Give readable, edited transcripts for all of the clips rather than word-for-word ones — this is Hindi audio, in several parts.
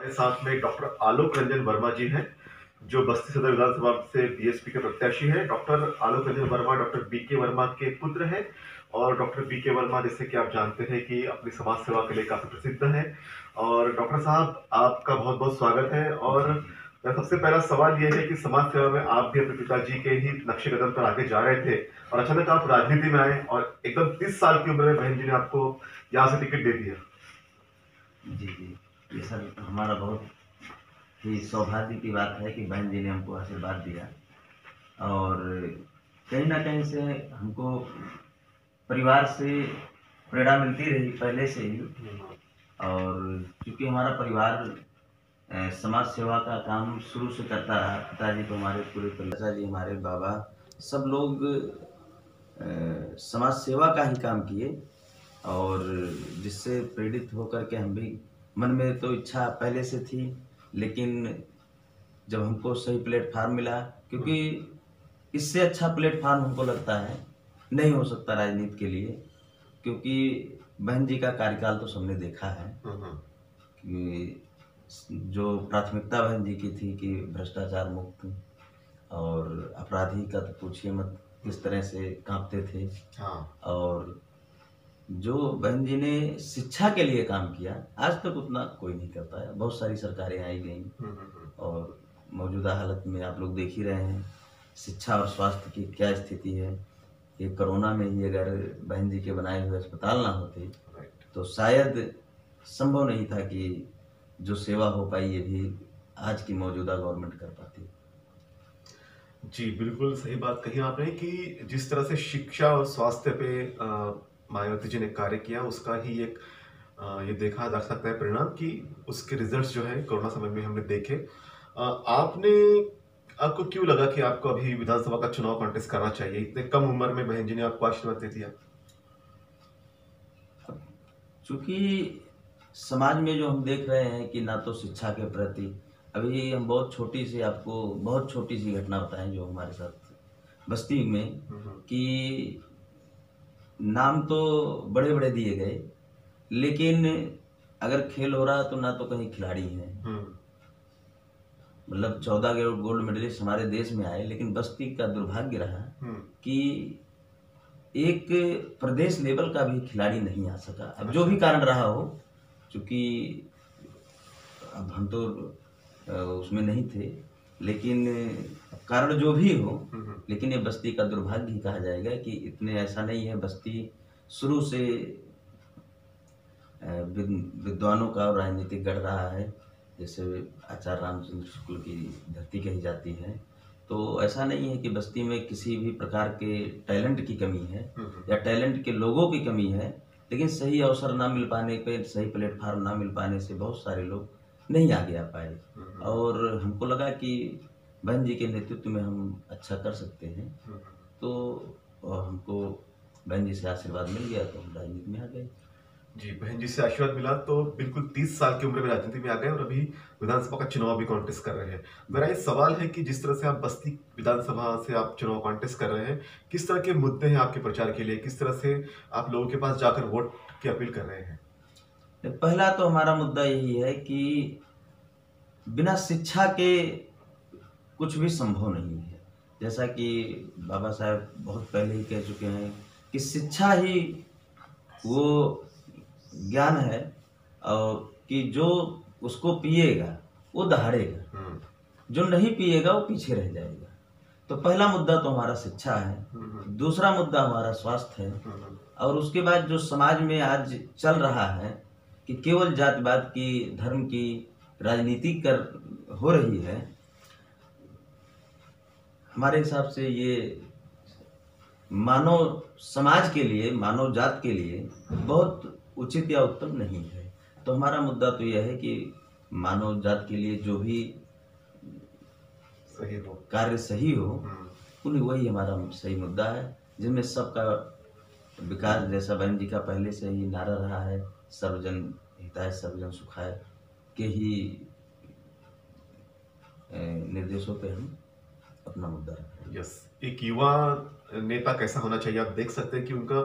मेरे साथ में डॉक्टर आलोक रंजन वर्मा जी हैं, जो बस्ती सदर विधानसभा से बीएसपी के प्रत्याशी हैं। Doctor Alok Ranjan Verma doctor BK Verma के पुत्र हैं और डॉक्टर बीके वर्मा, जैसे कि आप जानते हैं, कि अपनी समाज सेवा के लिए काफी प्रसिद्ध हैं। और डॉक्टर साहब, आपका बहुत बहुत स्वागत है। और मेरा सबसे पहला सवाल यह है कि समाज सेवा में आप भी अपने पिताजी के ही नक्शे कदम पर आगे जा रहे थे और अचानक आप राजनीति में आए और एकदम 30 साल की उम्र में बहन जी ने आपको यहाँ से टिकट दे दिया। जी जी, ये सर हमारा बहुत ही सौभाग्य की बात है कि बहन जी ने हमको आशीर्वाद दिया। और कहीं ना कहीं से हमको परिवार से प्रेरणा मिलती रही पहले से ही। और क्योंकि हमारा परिवार समाज सेवा का काम शुरू से करता रहा, पिताजी तो हमारे पूरे परिवार जी, हमारे बाबा, सब लोग समाज सेवा का ही काम किए। और जिससे प्रेरित होकर के हम भी, मन में तो इच्छा पहले से थी, लेकिन जब हमको सही प्लेटफार्म मिला, क्योंकि इससे अच्छा प्लेटफार्म हमको लगता है नहीं हो सकता राजनीति के लिए, क्योंकि बहन जी का कार्यकाल तो सबने देखा है कि जो प्राथमिकता बहन जी की थी कि भ्रष्टाचार मुक्त, और अपराधी का तो पूछिए मत, किस तरह से कांपते थे। हाँ। और जो बहन जी ने शिक्षा के लिए काम किया, आज तक उतना कोई नहीं करता है। बहुत सारी सरकारें आई गई और मौजूदा हालत में आप लोग देख ही रहे हैं शिक्षा और स्वास्थ्य की क्या स्थिति है। ये कोरोना में ही अगर बहन जी के बनाए हुए अस्पताल ना होते तो शायद संभव नहीं था कि जो सेवा हो पाई ये भी आज की मौजूदा गवर्नमेंट कर पाती। जी, बिल्कुल सही बात कही आपने कि जिस तरह से शिक्षा और स्वास्थ्य पे मायावती जी ने कार्य किया, उसका ही एक ये देखा जा सकता है परिणाम कि उसके रिजल्ट्स जो है कोरोना समय में हमने देखे। आपको क्यों लगा कि आपको अभी विधानसभा का चुनाव कॉन्टेस्ट करना चाहिए? इतने कम उम्र में बहन जी ने आपको आशीर्वाद दे दिया। चूंकि समाज में जो हम देख रहे हैं कि ना तो शिक्षा के प्रति, अभी हम बहुत छोटी सी घटना बताएं जो हमारे साथ बस्ती में, कि नाम तो बड़े बड़े दिए गए, लेकिन अगर खेल हो रहा तो ना तो कहीं खिलाड़ी हैं। मतलब 14 गोल्ड मेडलिस्ट हमारे देश में आए, लेकिन बस्ती का दुर्भाग्य रहा कि एक प्रदेश लेवल का भी खिलाड़ी नहीं आ सका। अब जो भी कारण रहा हो, चूंकि अब हम तो उसमें नहीं थे, लेकिन कारण जो भी हो, लेकिन ये बस्ती का दुर्भाग्य ही कहा जाएगा कि इतने ऐसा नहीं है। बस्ती शुरू से विद्वानों का और राजनीतिक गढ़ रहा है, जैसे आचार्य रामचंद्र शुक्ल की धरती कही जाती है। तो ऐसा नहीं है कि बस्ती में किसी भी प्रकार के टैलेंट की कमी है या टैलेंट के लोगों की कमी है, लेकिन सही अवसर ना मिल पाने पे, सही प्लेटफार्म ना मिल पाने से बहुत सारे लोग नहीं आगे आ पाए। और हमको लगा कि बहन जी के नेतृत्व में हम अच्छा कर सकते हैं, तो हमको बहन जी से आशीर्वाद मिल गया तो हम राजनीति में आ गए। जी, बहन जी से आशीर्वाद मिला तो बिल्कुल 30 साल की उम्र में राजनीति में आ गए और अभी विधानसभा का चुनाव भी कॉन्टेस्ट कर रहे हैं। मेरा ये सवाल है कि जिस तरह से आप बस्ती विधानसभा से आप चुनाव कॉन्टेस्ट कर रहे हैं, किस तरह के मुद्दे हैं आपके प्रचार के लिए? किस तरह से आप लोगों के पास जाकर वोट की अपील कर रहे हैं? पहला तो हमारा मुद्दा यही है कि बिना शिक्षा के कुछ भी संभव नहीं है। जैसा कि बाबा साहब बहुत पहले ही कह चुके हैं कि शिक्षा ही वो ज्ञान है, और कि जो उसको पिएगा वो दहाड़ेगा, जो नहीं पिएगा वो पीछे रह जाएगा। तो पहला मुद्दा तो हमारा शिक्षा है। दूसरा मुद्दा हमारा स्वास्थ्य है। और उसके बाद जो समाज में आज चल रहा है कि केवल जातिवाद की, धर्म की राजनीति हो रही है, हमारे हिसाब से ये मानव समाज के लिए, मानव जात के लिए बहुत उचित या उत्तम नहीं है। तो हमारा मुद्दा तो यह है कि मानव जात के लिए जो भी कार्य सही हो, वही हमारा सही मुद्दा है, जिसमें सबका विकास, जैसा बहन जी का पहले से ही नारा रहा है, सर्वजन हिताय सर्वजन सुखाय के ही निर्देशों पे हम अपना मुद्दा रखें। यस, एक युवा नेता कैसा होना चाहिए? आप देख सकते हैं कि उनका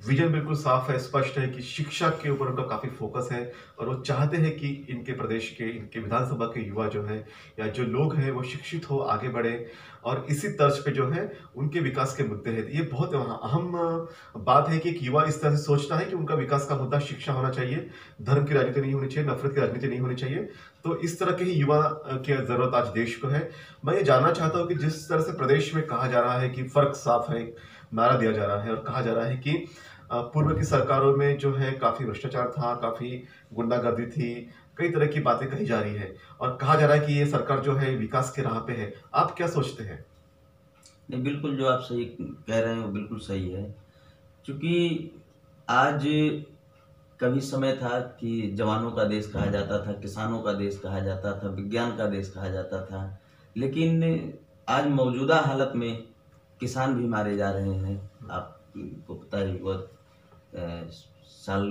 विजन बिल्कुल साफ है, स्पष्ट है कि शिक्षा के ऊपर उनका काफ़ी फोकस है और वो चाहते हैं कि इनके प्रदेश के, इनके विधानसभा के युवा जो हैं या जो लोग हैं वो शिक्षित हो, आगे बढ़े और इसी तर्ज पे जो है उनके विकास के मुद्दे हैं। ये बहुत अहम बात है कि एक युवा इस तरह से सोचता है कि उनका विकास का मुद्दा शिक्षा होना चाहिए, धर्म की राजनीति नहीं होनी चाहिए, नफ़रत की राजनीति नहीं होनी चाहिए। तो इस तरह के ही युवा की ज़रूरत आज देश को है। मैं ये जानना चाहता हूँ कि जिस तरह से प्रदेश में कहा जा रहा है कि फर्क साफ है, नारा दिया जा रहा है और कहा जा रहा है कि पूर्व की सरकारों में जो है काफी भ्रष्टाचार था, काफी गुंडागर्दी थी, कई तरह की बातें कही जा रही है और कहा जा रहा है कि ये सरकार जो है विकास के राह पे है। आप क्या सोचते हैं? नहीं, बिल्कुल जो आप सही कह रहे हैं वो बिल्कुल सही है। क्योंकि आज कभी समय था कि जवानों का देश कहा जाता था, किसानों का देश कहा जाता था, विज्ञान का देश कहा जाता था, लेकिन आज मौजूदा हालत में किसान भी मारे जा रहे हैं। आपको पता ही, बहुत साल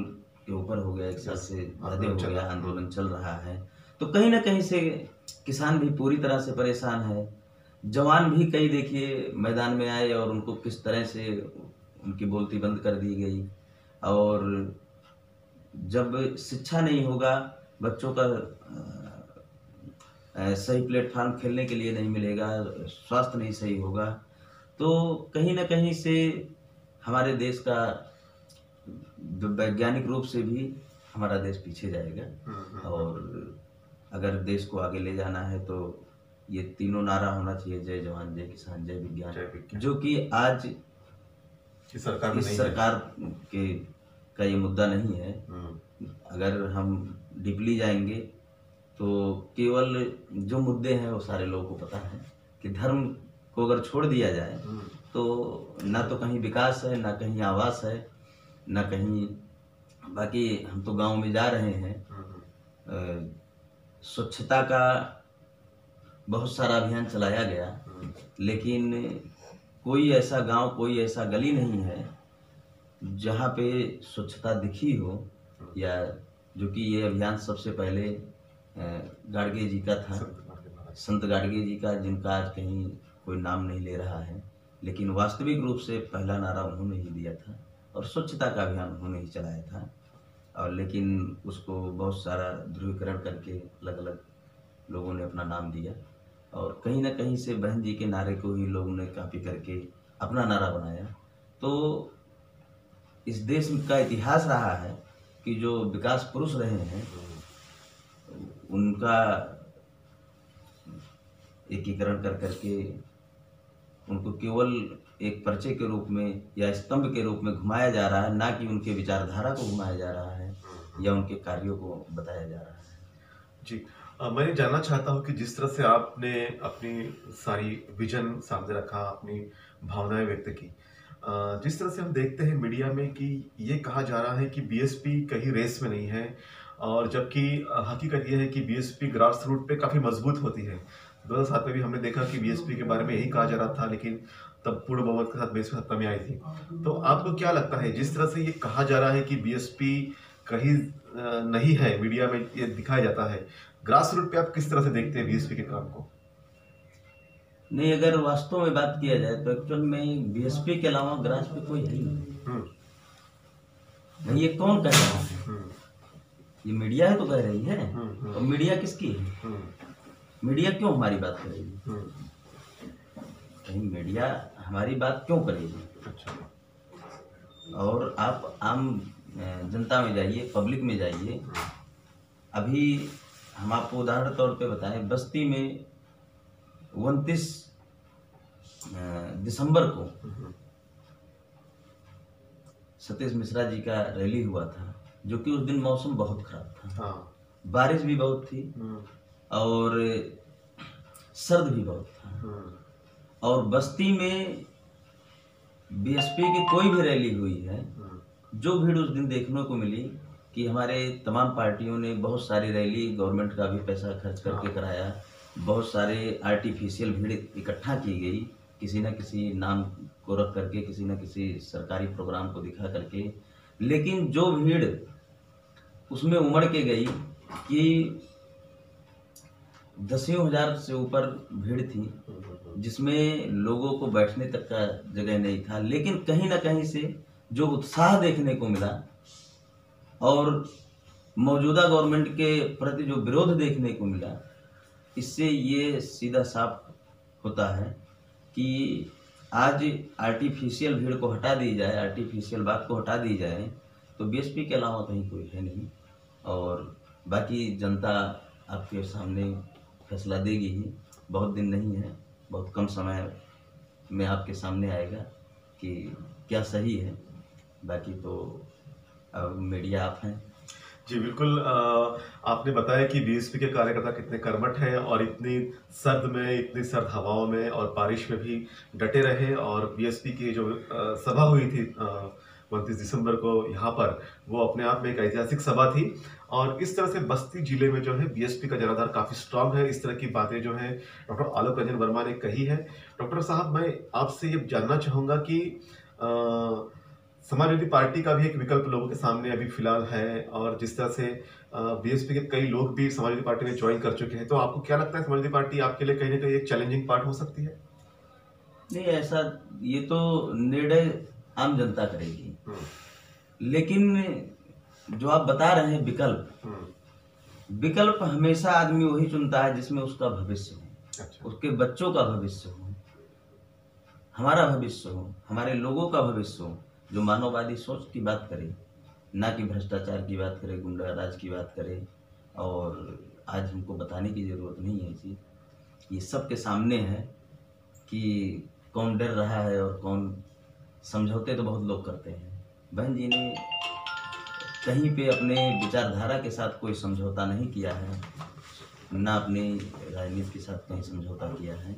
के ऊपर हो गया, 1 साल से ज़्यादा हो गया, आंदोलन चल रहा है। तो कहीं ना कहीं से किसान भी पूरी तरह से परेशान है। जवान भी कई देखिए मैदान में आए और उनको किस तरह से उनकी बोलती बंद कर दी गई। और जब शिक्षा नहीं होगा, बच्चों का सही प्लेटफॉर्म खेलने के लिए नहीं मिलेगा, स्वास्थ्य नहीं सही होगा, तो कहीं ना कहीं से हमारे देश का वैज्ञानिक रूप से भी हमारा देश पीछे जाएगा। और अगर देश को आगे ले जाना है तो ये तीनों नारा होना चाहिए, जय जवान, जय किसान, जय विज्ञान, जो कि आज इस सरकार के का ये मुद्दा नहीं है। अगर हम डीपली जाएंगे तो केवल जो मुद्दे हैं वो सारे लोगों को पता है कि धर्म को अगर छोड़ दिया जाए तो ना तो कहीं विकास है, ना कहीं आवास है, ना कहीं। बाकी हम तो गांव में जा रहे हैं, स्वच्छता का बहुत सारा अभियान चलाया गया, लेकिन कोई ऐसा गांव, कोई ऐसा गली नहीं है जहां पे स्वच्छता दिखी हो। या जो कि ये अभियान सबसे पहले गाडगे जी का था, संत गाडगे जी का, जिनका आज कहीं कोई नाम नहीं ले रहा है, लेकिन वास्तविक रूप से पहला नारा उन्होंने ही दिया था और स्वच्छता का अभियान उन्होंने ही चलाया था। और लेकिन उसको बहुत सारा ध्रुवीकरण करके अलग अलग लोगों ने अपना नाम दिया और कहीं ना कहीं से बहन जी के नारे को ही लोगों ने कॉपी करके अपना नारा बनाया। तो इस देश का इतिहास रहा है कि जो विकास पुरुष रहे हैं उनका एकीकरण कर करके उनको केवल एक पर्चे के रूप में या स्तंभ के रूप में घुमाया जा रहा है, ना कि उनके विचारधारा को घुमाया जा रहा है या उनके कार्यों को बताया जा रहा है। जी, मैं जानना चाहता हूँ कि जिस तरह से आपने अपनी सारी विजन सामने रखा, अपनी भावनाएं व्यक्त की, जिस तरह से हम देखते हैं मीडिया में कि ये कहा जा रहा है कि बीएसपी कहीं रेस में नहीं है, और जबकि हकीकत ये है कि बीएसपी ग्रास रूट पे काफ़ी मजबूत होती है। 2007 में भी हमने देखा कि बीएसपी के बारे में यही कहा जा रहा था, लेकिन तब पूर्ण बहुमत के साथ बीएसपी सत्ता में आई थी। तो आपको क्या लगता है, जिस तरह से ये कहा जा रहा है कि बीएसपी कहीं नहीं है, मीडिया में ये दिखाया जाता है, ग्रास रूट पे आप किस तरह से देखते हैं बीएसपी के काम को? नहीं, अगर वास्तव में बात किया जाए तो एक्चुअल में बीएसपी के अलावा ग्रास पे कोई है ही नहीं। ये कौन कह रहा है? ये मीडिया है तो कह रही है। और मीडिया किसकी है? मीडिया क्यों हमारी बात करेगी? कहीं मीडिया हमारी बात क्यों करेगी? और आप आम जनता में जाइए, पब्लिक में जाइए। अभी हम आपको उदाहरण तौर पे बताएं, बस्ती में 29 दिसंबर को सतीश मिश्रा जी का रैली हुआ था, जो कि उस दिन मौसम बहुत खराब था। बारिश भी बहुत थी और सर्द भी बहुत था। और बस्ती में बीएसपी की कोई भी रैली हुई है, जो भीड़ उस दिन देखने को मिली कि हमारे तमाम पार्टियों ने बहुत सारी रैली, गवर्नमेंट का भी पैसा खर्च करके कराया, बहुत सारे आर्टिफिशियल भीड़ इकट्ठा की गई, किसी न किसी नाम को रख करके, किसी न किसी सरकारी प्रोग्राम को दिखा करके। लेकिन जो भीड़ उसमें उमड़ के गई कि दसियों हजार से ऊपर भीड़ थी, जिसमें लोगों को बैठने तक का जगह नहीं था। लेकिन कहीं ना कहीं से जो उत्साह देखने को मिला और मौजूदा गवर्नमेंट के प्रति जो विरोध देखने को मिला, इससे ये सीधा साफ होता है कि आज आर्टिफिशियल भीड़ को हटा दी जाए, आर्टिफिशियल बात को हटा दी जाए, तो बीएसपी के अलावा कहीं कोई है नहीं। और बाकी जनता आपके सामने फैसला देगी ही। बहुत दिन नहीं है, बहुत कम समय में आपके सामने आएगा कि क्या सही है। बाकी तो अब मीडिया आप हैं। जी बिल्कुल। आपने बताया कि बीएसपी के कार्यकर्ता कितने कर्मठ हैं और इतनी सर्द में, इतनी सर्द हवाओं में और बारिश में भी डटे रहे। और बीएसपी की जो सभा हुई थी 29 दिसंबर को यहाँ पर, वो अपने आप में एक ऐतिहासिक सभा थी। और इस तरह से बस्ती जिले में जो है बीएसपी का जनाधार काफी स्ट्रांग है। इस तरह की बातें जो है डॉक्टर आलोक रंजन वर्मा ने कही है। डॉक्टर साहब, मैं आपसे ये जानना चाहूंगा कि समाजवादी पार्टी का भी एक विकल्प लोगों के सामने अभी फिलहाल है, और जिस तरह से बीएसपी के कई लोग भी समाजवादी पार्टी में ज्वाइन कर चुके हैं, तो आपको क्या लगता है समाजवादी पार्टी आपके लिए कहीं ना कहीं एक चैलेंजिंग पार्ट हो सकती है? नहीं, ऐसा ये तो निर्णय आम जनता करेगी। लेकिन जो आप बता रहे हैं विकल्प हमेशा आदमी वही चुनता है जिसमें उसका भविष्य हो। अच्छा। उसके बच्चों का भविष्य हो, हमारा भविष्य हो, हमारे लोगों का भविष्य हो, जो मानववादी सोच की बात करे, ना कि भ्रष्टाचार की बात करे, गुंडाराज की बात करे। और आज हमको बताने की जरूरत नहीं है चीज़, ये सबके सामने है कि कौन डर रहा है और कौन। समझौते तो बहुत लोग करते हैं। बहन जी ने कहीं पे अपने विचारधारा के साथ कोई समझौता नहीं किया है, ना अपनी राजनीति के साथ कहीं समझौता किया है।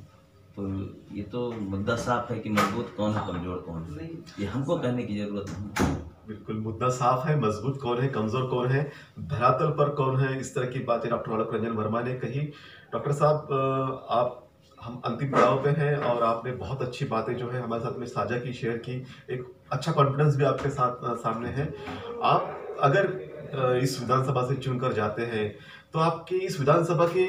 तो ये तो मुद्दा साफ है कि मजबूत कौन है, कमजोर कौन है, ये हमको कहने की जरूरत नहीं। बिल्कुल, मुद्दा साफ है, मजबूत कौन है, कमजोर कौन है, धरातल पर कौन है। इस तरह की बातें डॉक्टर आलोक रंजन वर्मा ने कही। डॉक्टर साहब, आप हम अंतिम पड़ाव पे हैं और आपने बहुत अच्छी बातें जो है हमारे साथ में साझा की, शेयर की। एक अच्छा कॉन्फिडेंस भी आपके साथ सामने है। आप अगर इस विधानसभा से चुनकर जाते हैं, तो आपकी इस विधानसभा के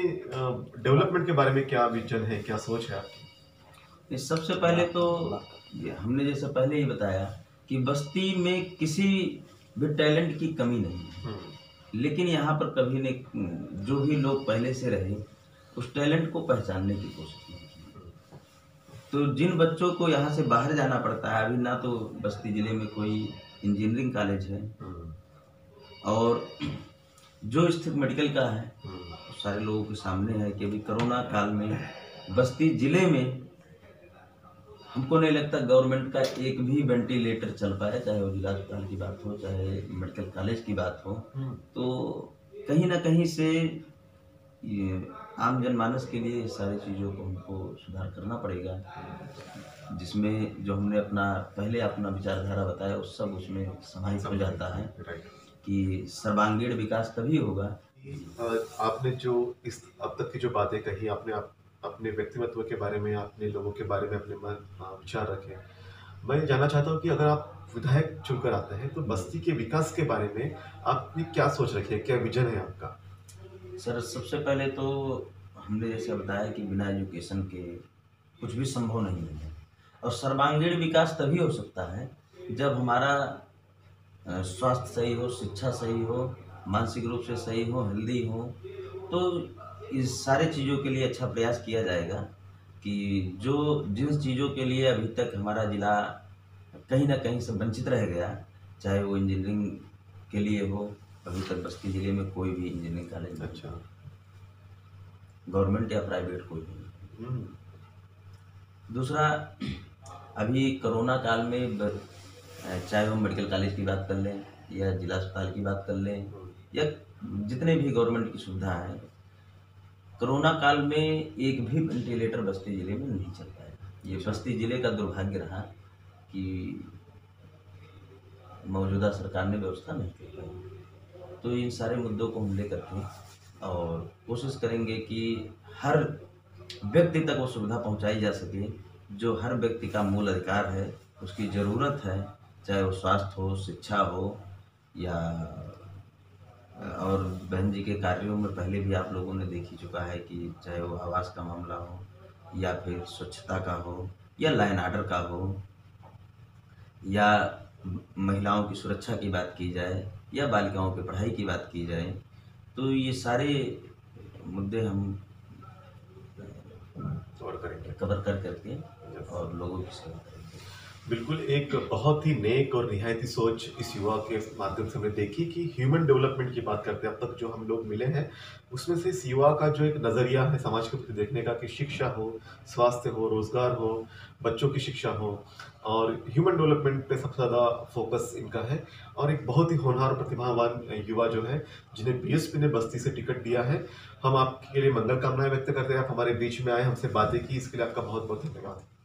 डेवलपमेंट के बारे में क्या विजन है, क्या सोच है आपकी? सबसे पहले तो हमने जैसे पहले ही बताया कि बस्ती में किसी भी टैलेंट की कमी नहीं है। लेकिन यहाँ पर कभी ने जो भी लोग पहले से रहे उस टैलेंट को पहचानने की कोशिश नहीं की। तो जिन बच्चों को यहाँ से बाहर जाना पड़ता है, अभी ना तो बस्ती जिले में कोई इंजीनियरिंग कॉलेज है, और जो स्थिति मेडिकल का है सारे लोगों के सामने है कि अभी कोरोना काल में बस्ती जिले में हमको नहीं लगता गवर्नमेंट का एक भी वेंटिलेटर चल पाया, चाहे वो जिला अस्पताल की बात हो, चाहे मेडिकल कॉलेज की बात हो। तो कहीं ना कहीं से ये आम जनमानस के लिए सारी चीज़ों को हमको सुधार करना पड़ेगा, जिसमें जो हमने पहले अपना विचारधारा बताया उस सब उसमें समाहित हो जाता है कि सर्वांगीण विकास तभी होगा। आपने जो इस अब तक की जो बातें कही, आपने अपने व्यक्तित्व के बारे में, अपने लोगों के बारे में अपने विचार रखे। मैं जानना चाहता हूँ कि अगर आप विधायक चुनकर आते हैं, तो बस्ती के विकास के बारे में आपने क्या सोच रखी है, क्या विजन है आपका? सर, सबसे पहले तो हमने जैसे बताया कि बिना एजुकेशन के कुछ भी संभव नहीं है। और सर्वांगीण विकास तभी हो सकता है जब हमारा स्वास्थ्य सही हो, शिक्षा सही हो, मानसिक रूप से सही हो, हेल्दी हो। तो इस सारे चीज़ों के लिए अच्छा प्रयास किया जाएगा कि जिन चीज़ों के लिए अभी तक हमारा ज़िला कहीं ना कहीं से वंचित रह गया, चाहे वो इंजीनियरिंग के लिए हो, अभी तक बस्ती जिले में कोई भी इंजीनियरिंग कॉलेज नहीं, अच्छा, गवर्नमेंट या प्राइवेट कोई नहीं। दूसरा, अभी कोरोना काल में चाहे हम मेडिकल कॉलेज की बात कर लें या जिला अस्पताल की बात कर लें या जितने भी गवर्नमेंट की सुविधा है, कोरोना काल में एक भी वेंटिलेटर बस्ती जिले में नहीं चल पाया। ये बस्ती जिले का दुर्भाग्य रहा कि मौजूदा सरकार ने व्यवस्था नहीं कर पाई। तो इन सारे मुद्दों को हम लेकर के और कोशिश करेंगे कि हर व्यक्ति तक वो सुविधा पहुंचाई जा सके जो हर व्यक्ति का मूल अधिकार है, उसकी ज़रूरत है, चाहे वो स्वास्थ्य हो, शिक्षा हो या और बहन जी के कार्यों में पहले भी आप लोगों ने देख ही चुका है कि चाहे वो आवास का मामला हो या फिर स्वच्छता का हो या लाइन ऑर्डर का हो या महिलाओं की सुरक्षा की बात की जाए या बालिकाओं की पढ़ाई की बात की जाए, तो ये सारे मुद्दे हम कवर कर करके और लोगों की सेवा करेंगे। बिल्कुल, एक बहुत ही नेक और निहायती सोच इस युवा के माध्यम से हमने देखी कि ह्यूमन डेवलपमेंट की बात करते हैं। अब तक जो हम लोग मिले हैं, उसमें से इस युवा का जो एक नज़रिया है समाज के प्रति देखने का कि शिक्षा हो, स्वास्थ्य हो, रोज़गार हो, बच्चों की शिक्षा हो और ह्यूमन डेवलपमेंट पे सबसे ज़्यादा फ़ोकस इनका है। और एक बहुत ही होनहार प्रतिभावान युवा जो है, जिन्हें बीएसपी ने बस्ती से टिकट दिया है। हम आपके लिए मंगल कामनाएँ व्यक्त करते हैं, आप हमारे बीच में आए, हमसे बातें की, इसके लिए आपका बहुत-बहुत धन्यवाद।